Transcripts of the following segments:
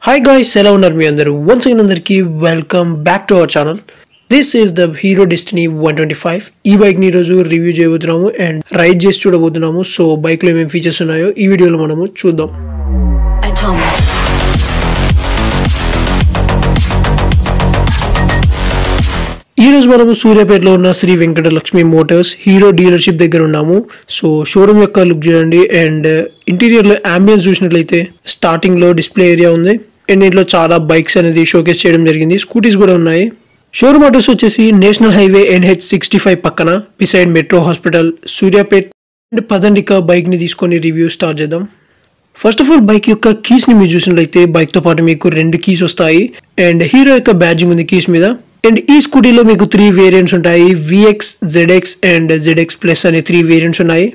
Hi guys, ఎలా ఉన్నారు మీ అందరూ? Once again అందరికి welcome back to our channel. This is the hero destiny 125. ఈ బైక్ ని ఈరోజు రివ్యూ చేయబోతున్నాము అండ్ రైడ్ చేసి చూడబోతున్నాము. సో బైక్ లో ఏమేమి ఫీచర్స్ ఉన్నాయో ఈ వీడియోలో మనము చూద్దాం. ఈ రోజు మనము సూర్యాపేటలో ఉన్న Sri Venkata Lakshmi motors Hero dealership దగ్గర ఉన్నాము. సో షోరూమ్ యొక్క లుక్ చూడండి అండ్ ఇంటీరియర్ లో అంబియన్స్ చూసినట్లయితే స్టార్టింగ్ లో డిస్ప్లే ఏరియా ఉంది అండ్ దీంట్లో చాలా బైక్స్ అనేది షోకేస్ చేయడం జరిగింది. స్కూటీస్ కూడా ఉన్నాయి. షోరూమ్ అడ్రస్ వచ్చేసి నేషనల్ హైవే NH65 పక్కన beside metro hospital Suryapet. And పదండిక బైక్ ని తీసుకొని రివ్యూ స్టార్ట్ చేద్దాం. ఫస్ట్ ఆఫ్ ఆల్ బైక్ యొక్క కీస్ ని మీరు చూసినట్లయితే బైక్ తో పాటు మీకు 2 కీస్ వస్తాయి అండ్ హీరో యొక్క బ్యాడ్జింగ్ ఉంది కీస్ మీద. అండ్ ఈ స్కూటీలో మీకు 3 వేరియంట్స్ ఉంటాయి. VX, ZX and ZX Plus అనే 3 వేరియంట్స్ ఉన్నాయి.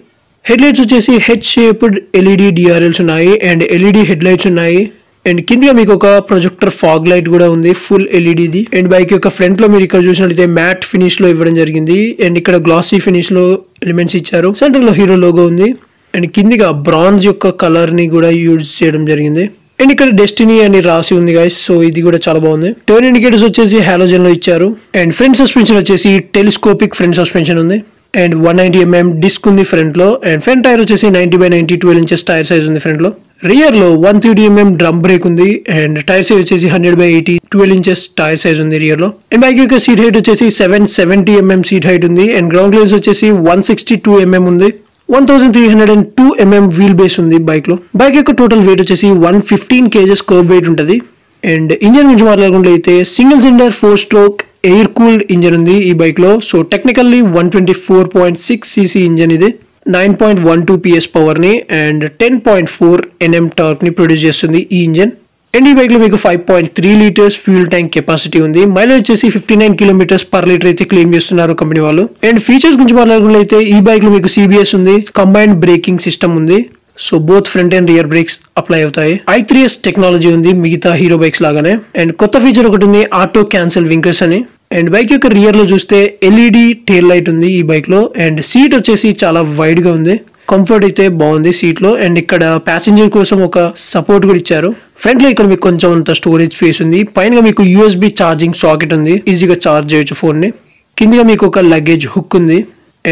హెడ్ లైట్స్ వచ్చేసి హెడ్ షేప్డ్ LED DRLs ఉన్నాయి అండ్ LED హెడ్ లైట్స్ ఉన్నాయి. అండ్ కింద మీకు ఒక ప్రొజెక్టర్ ఫాగ్ లైట్ కూడా ఉంది ఫుల్ LEDది. అండ్ బైక్ యొక్క ఫ్రంట్ లో మీరు ఇక్కడ చూసినట్లయితే మ్యాట్ ఫినిష్ లో ఇవ్వడం జరిగింది అండ్ ఇక్కడ గ్లాసీ ఫినిష్ లో ఎలిమెంట్స్ ఇచ్చారు. సెంటర్ లో హీరో లోగో ఉంది అండ్ కిందిగా బ్రాంజ్ యొక్క కలర్ ని కూడా యూజ్ చేయడం జరిగింది. అండ్ ఇక్కడ డెస్టినీ అని రాసి ఉంది గైస్. సో ఇది కూడా చాలా బాగుంది. టర్న్ ఇండికేటర్స్ వచ్చేసి హాలోజన్ లో ఇచ్చారు అండ్ ఫ్రంట్ సస్పెన్షన్ వచ్చేసి టెలిస్కోపిక్ ఫ్రంట్ సస్పెన్షన్ ఉంది అండ్ 190mm డిస్క్ ఉంది ఫ్రంట్ లో. అండ్ ఫ్రంట్ టైర్ వచ్చేసి 90/90 12 inches టైర్ సైజ్ ఉంది ఫ్రంట్ లో. రియర్ లో 130mm డ్రమ్ బ్రేక్ ఉంది అండ్ టైర్ సైజ్ వచ్చేసి 100/80 12 inches టైర్ సైజ్ ఉంది రియర్ లో. అండ్ బైక్ యొక్క సీట్ హైట్ వచ్చేసి 770mm సీట్ హైట్ ఉంది అండ్ గ్రౌండ్ క్లియరెన్స్ వచ్చేసి 162mm ఉంది. 1302mm వీల్ బేస్ ఉంది బైక్ లో. బైక్ యొక్క టోటల్ వెయిట్ వచ్చేసి 115 kgs కర్వ్ వెయిట్ ఉంటుంది. అండ్ ఇంజన్ గురించి మాట్లాడుకుంటే single cylinder 4-stroke air cooled engine ఉంది ఈ బైక్ లో. సో టెక్నికల్లీ 124.6cc ఇంజన్ ఇది 9.12 PS పవర్ ని అండ్ 10.4 Nm టార్క్ ని ప్రొడ్యూస్ చేస్తుంది ఈ ఇంజన్. అండ్ ఈ బైక్ లో మీకు 5.3 liters ఫ్యూల్ ట్యాంక్ కెపాసిటీ ఉంది. మైలేజ్ వచ్చేసి 59 km/లీటర్ అయితే క్లెయిమ్ చేస్తున్నారు కంపెనీ వాళ్ళు. అండ్ ఫీచర్స్ గురించి మాట్లాడుకుంటే ఈ బైక్ లో మీకు CBS ఉంది, కంబైన్డ్ బ్రేకింగ్ సిస్టమ్ ఉంది. So both front and rear brakes apply అవుతాయి. i3S టెక్నాలజీ ఉంది మిగతా హీరో బైక్స్ లాగానే. అండ్ కొత్త ఫీచర్ ఒకటి ఉంది ఆటో క్యాన్సిల్ వింకర్స్ అని. అండ్ బైక్ యొక్క రియర్ లో చూస్తే LED టెయిల్ లైట్ ఉంది ఈ బైక్ లో. అండ్ సీట్ వచ్చేసి చాలా వైడ్ గా ఉంది. కంఫర్ట్ అయితే బాగుంది సీట్ లో. అండ్ ఇక్కడ ప్యాసింజర్ కోసం ఒక సపోర్ట్ కూడా ఇచ్చారు. ఫ్రంట్ లో ఇక్కడ మీకు కొంచెం అంత స్టోరేజ్ స్పేస్ ఉంది. పైన మీకు USB ఛార్జింగ్ సాకెట్ ఉంది, ఈజీగా ఛార్జ్ చేయొచ్చు ఫోన్ ని. కిందగా మీకు ఒక లగేజ్ హుక్ ఉంది.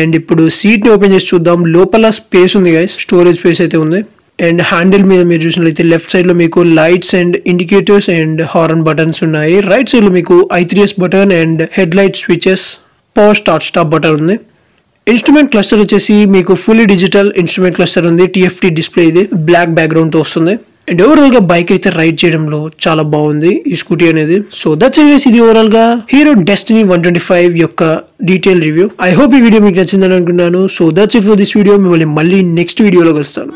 అండ్ ఇప్పుడు సీట్ ని ఓపెన్ చేసి చూద్దాం. లోపల స్పేస్ ఉంది గైస్, స్టోరేజ్ స్పేస్ అయితే ఉంది. అండ్ హ్యాండిల్ మీద మీరు చూసినట్లయితే లెఫ్ట్ సైడ్ లో మీకు lights and indicators and horn buttons ఉన్నాయి. రైట్ సైడ్ లో మీకు i3S button and head light switches, power start stop button ఉంది. ఇన్స్ట్రుమెంట్ క్లస్టర్ వచ్చేసి మీకు ఫుల్లీ డిజిటల్ ఇన్స్ట్రుమెంట్ క్లస్టర్ ఉంది. TFT డిస్ప్లే ఇది బ్లాక్ బ్యాక్గ్రౌండ్ తో వస్తుంది. అండ్ ఓవరాల్ గా బైక్ అయితే రైడ్ చేయడంలో చాలా బాగుంది ఈ స్కూటీ అనేది. So that's it. ఇది ఓవరాల్ గా హీరో డెస్టినీ 125 యొక్క డీటెయిల్ రివ్యూ. ఐ హోప్ ఈ వీడియో మీకు నచ్చిందని అనుకున్నాను. So that's it for this video. మిమ్మల్ని మళ్ళీ నెక్స్ట్ వీడియోలో కలుస్తాను.